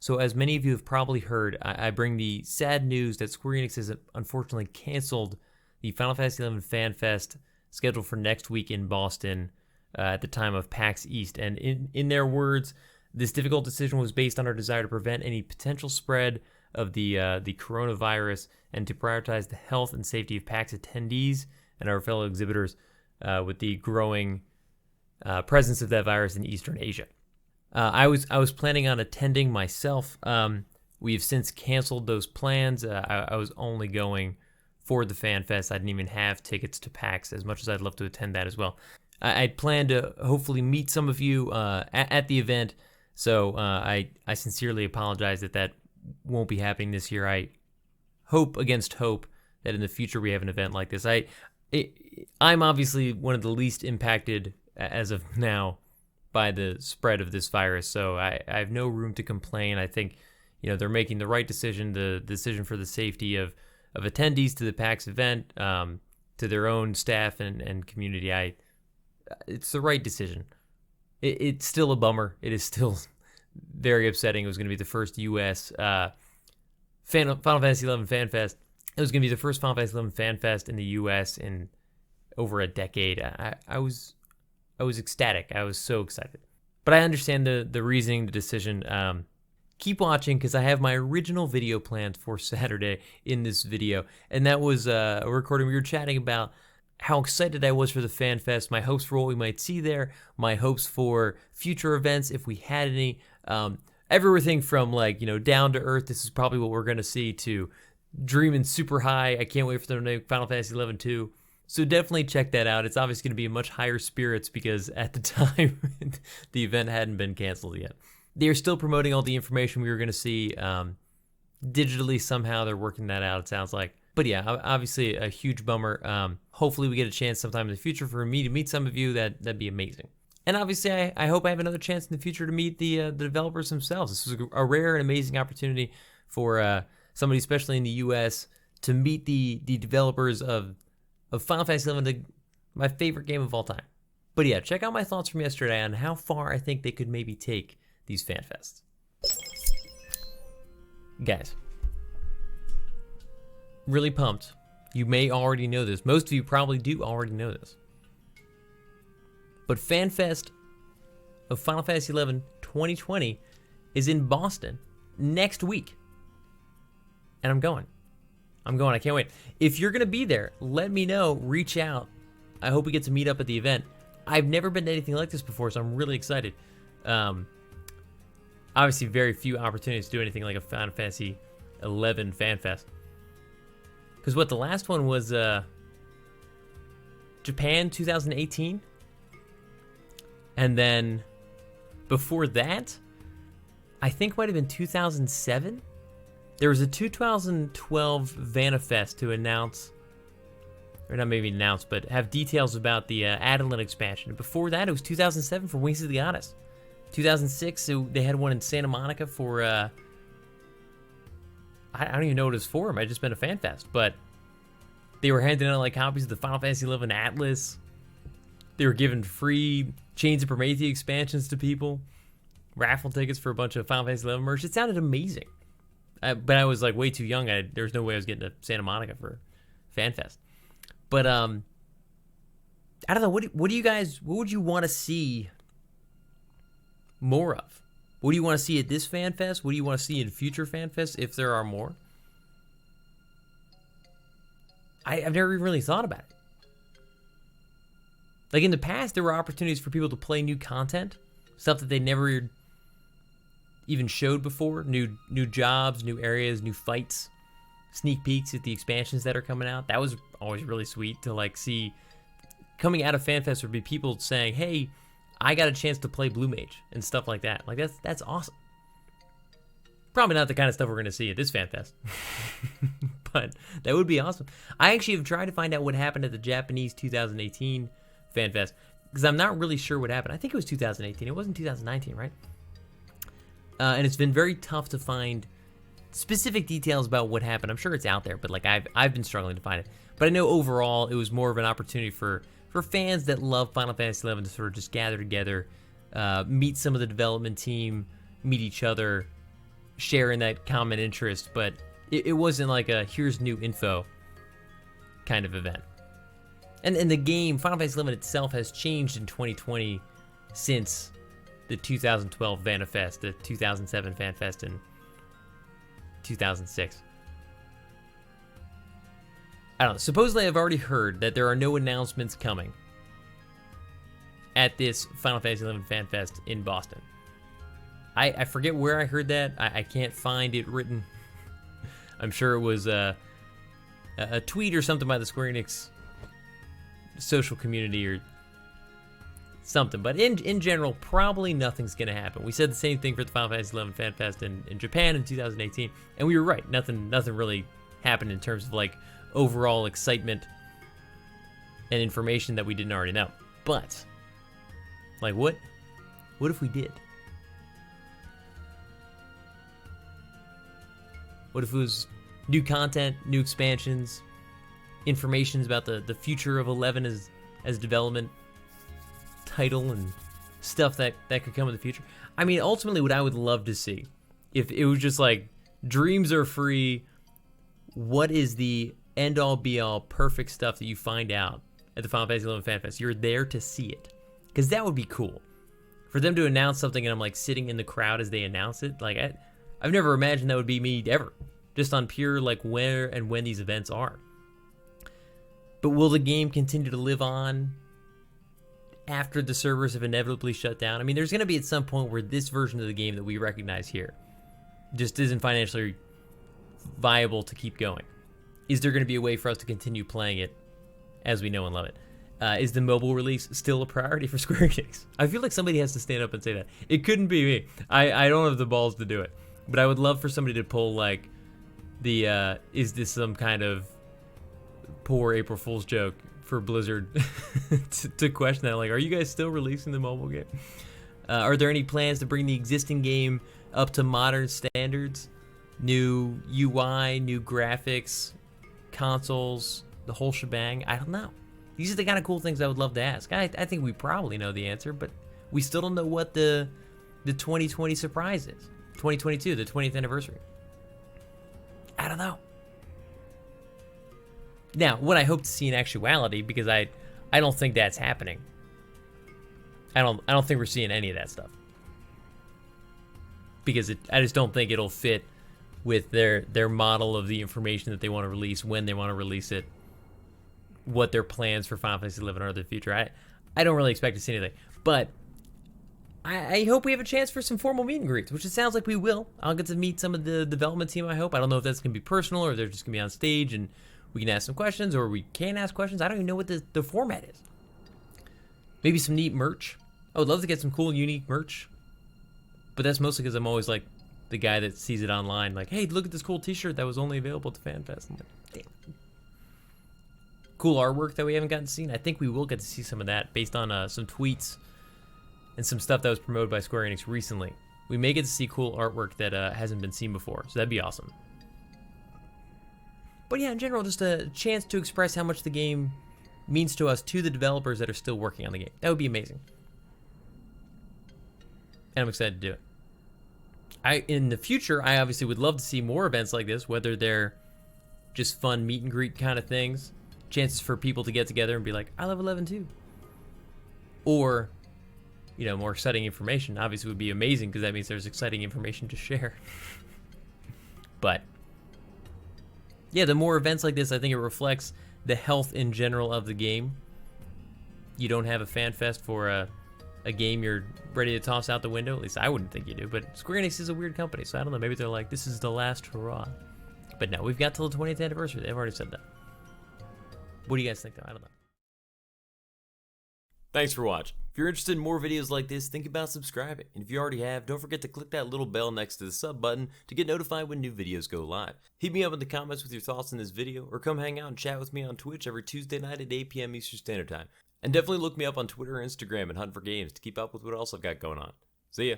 So as many of you have probably heard, I bring the sad news that Square Enix has unfortunately canceled the Final Fantasy XI Fan Fest scheduled for next week in Boston at the time of PAX East. And in their words, this difficult decision was based on our desire to prevent any potential spread of the coronavirus and to prioritize the health and safety of PAX attendees and our fellow exhibitors with the growing presence of that virus in Eastern Asia. I was planning on attending myself. We've since canceled those plans. I was only going for the Fan Fest. I didn't even have tickets to PAX, as much as I'd love to attend that as well. I'd planned to hopefully meet some of you at the event, so I sincerely apologize that won't be happening this year. I hope against hope that in the future we have an event like this. I'm obviously one of the least impacted as of now by the spread of this virus, so I have no room to complain. I think they're making the right decision, the decision for the safety of attendees to the PAX event, to their own staff and community. It's the right decision. It's still a bummer. It is still very upsetting. It was going to be the first U.S. Final Fantasy XI Fan Fest. It was going to be the first Final Fantasy XI Fan Fest in the U.S. in over a decade. I was ecstatic. I was so excited. But I understand the reasoning, the decision. Keep watching, because I have my original video planned for Saturday in this video. And that was a recording. We were chatting about how excited I was for the Fan Fest, my hopes for what we might see there, my hopes for future events if we had any. Everything from down to earth, this is probably what we're going to see, to dreaming super high. I can't wait for them to make Final Fantasy XI 2. So definitely check that out. It's obviously going to be much higher spirits because at the time the event hadn't been canceled yet. They're still promoting all the information we were going to see digitally somehow. They're working that out, it sounds like. But yeah, obviously a huge bummer. Hopefully we get a chance sometime in the future for me to meet some of you. That'd be amazing. And obviously I hope I have another chance in the future to meet the developers themselves. This was a rare and amazing opportunity for somebody, especially in the U.S., to meet the developers of Final Fantasy XI, my favorite game of all time. But yeah, check out my thoughts from yesterday on how far I think they could maybe take these fan fests. Guys, really pumped. You may already know this. Most of you probably do already know this. But Fan Fest of Final Fantasy XI 2020 is in Boston next week. And I'm going. I can't wait. If you're going to be there, let me know. Reach out. I hope we get to meet up at the event. I've never been to anything like this before, so I'm really excited. Obviously, very few opportunities to do anything like a Final Fantasy XI Fan Fest. Because the last one was Japan 2018. And then before that, I think might have been 2007. There was a 2012 Vanafest to announce, or not maybe announce, but have details about the Adeline expansion. And before that, it was 2007 for Wings of the Goddess. 2006, they had one in Santa Monica for, I don't even know what it was for. It might have just been a fan fest, but they were handing out copies of the Final Fantasy XI Atlas. They were giving free Chains of Prometheus expansions to people, raffle tickets for a bunch of Final Fantasy XI merch. It sounded amazing. But I was way too young. There's no way I was getting to Santa Monica for Fan Fest. But I don't know. What do you guys? What would you want to see more of? What do you want to see at this Fan Fest? What do you want to see in future Fan Fests, if there are more? I've never even really thought about it. In the past, there were opportunities for people to play new content, stuff that they never even showed before, new jobs, new areas, new fights, sneak peeks at the expansions that are coming out. That was always really sweet to see. Coming out of FanFest would be people saying, "Hey, I got a chance to play Blue Mage," and stuff like that. That's awesome. Probably not the kind of stuff we're going to see at this FanFest, but that would be awesome. I actually have tried to find out what happened at the Japanese 2018 FanFest, because I'm not really sure what happened. I think it was 2018. It wasn't 2019, right? And it's been very tough to find specific details about what happened. I'm sure it's out there, but I've been struggling to find it. But I know overall it was more of an opportunity for fans that love Final Fantasy XI to sort of just gather together, meet some of the development team, meet each other, share in that common interest, but it wasn't like a here's new info kind of event. And the game, Final Fantasy XI itself, has changed in 2020 since the 2012 Vanafest, the 2007 FanFest, and 2006. I don't know. Supposedly, I've already heard that there are no announcements coming at this Final Fantasy XI FanFest in Boston. I forget where I heard that. I can't find it written. I'm sure it was a tweet or something by the Square Enix social community or something. But in general, probably nothing's going to happen. We said the same thing for the Final Fantasy XI FanFest in Japan in 2018, and we were right. Nothing really happened in terms of like overall excitement and information that we didn't already know. But like what if we did? What if it was new content, new expansions, information about the future of 11 as development title and stuff that could come in the future? I mean, ultimately what I would love to see, if it was just like, dreams are free, what is the end-all be-all perfect stuff that you find out at the Final Fantasy XI FanFest? You're there to see it. Because that would be cool. For them to announce something and I'm like sitting in the crowd as they announce it, like I've never imagined that would be me ever. Just on pure like where and when these events are. But will the game continue to live on after the servers have inevitably shut down? I mean, there's going to be at some point where this version of the game that we recognize here just isn't financially viable to keep going. Is there going to be a way for us to continue playing it as we know and love it? Is the mobile release still a priority for Square Enix? I feel like somebody has to stand up and say that. It couldn't be me. I don't have the balls to do it. But I would love for somebody to pull like the, is this some kind of poor April Fool's joke for Blizzard to question that? Like, are you guys still releasing the mobile game? Are there any plans to bring the existing game up to modern standards? New UI, new graphics, consoles, the whole shebang? I don't know. These are the kind of cool things I would love to ask. I think we probably know the answer, but we still don't know what the 2020 surprise is. 2022, the 20th anniversary. I don't know. Now, what I hope to see in actuality, because I don't think that's happening. I don't think we're seeing any of that stuff. Because I just don't think it'll fit with their model of the information that they want to release, when they want to release it, what their plans for Final Fantasy XI are in the future. I don't really expect to see anything. But I hope we have a chance for some formal meet and greets, which it sounds like we will. I'll get to meet some of the development team, I hope. I don't know if that's going to be personal or they're just going to be on stage and we can ask some questions or we can't ask questions. I don't even know what the format is. Maybe some neat merch. I would love to get some cool, unique merch. But that's mostly because I'm always like the guy that sees it online. Like, hey, look at this cool t-shirt that was only available at the FanFest. I'm like, damn. Cool artwork that we haven't gotten to see. I think we will get to see some of that based on some tweets and some stuff that was promoted by Square Enix recently. We may get to see cool artwork that hasn't been seen before, so that'd be awesome. But yeah, in general, just a chance to express how much the game means to us, to the developers that are still working on the game. That would be amazing. And I'm excited to do it. In the future, I obviously would love to see more events like this, whether they're just fun meet and greet kind of things, chances for people to get together and be like, I love 11 too. Or, you know, more exciting information obviously would be amazing because that means there's exciting information to share. But yeah, the more events like this, I think it reflects the health in general of the game. You don't have a fan fest for a game you're ready to toss out the window. At least I wouldn't think you do. But Square Enix is a weird company, so I don't know. Maybe they're like, this is the last hurrah. But no, we've got till the 20th anniversary. They've already said that. What do you guys think, though? I don't know. Thanks for watching. If you're interested in more videos like this, think about subscribing. And if you already have, don't forget to click that little bell next to the sub button to get notified when new videos go live. Hit me up in the comments with your thoughts on this video, or come hang out and chat with me on Twitch every Tuesday night at 8 p.m. Eastern Standard Time. And definitely look me up on Twitter or Instagram and Hunt for Games to keep up with what else I've got going on. See ya!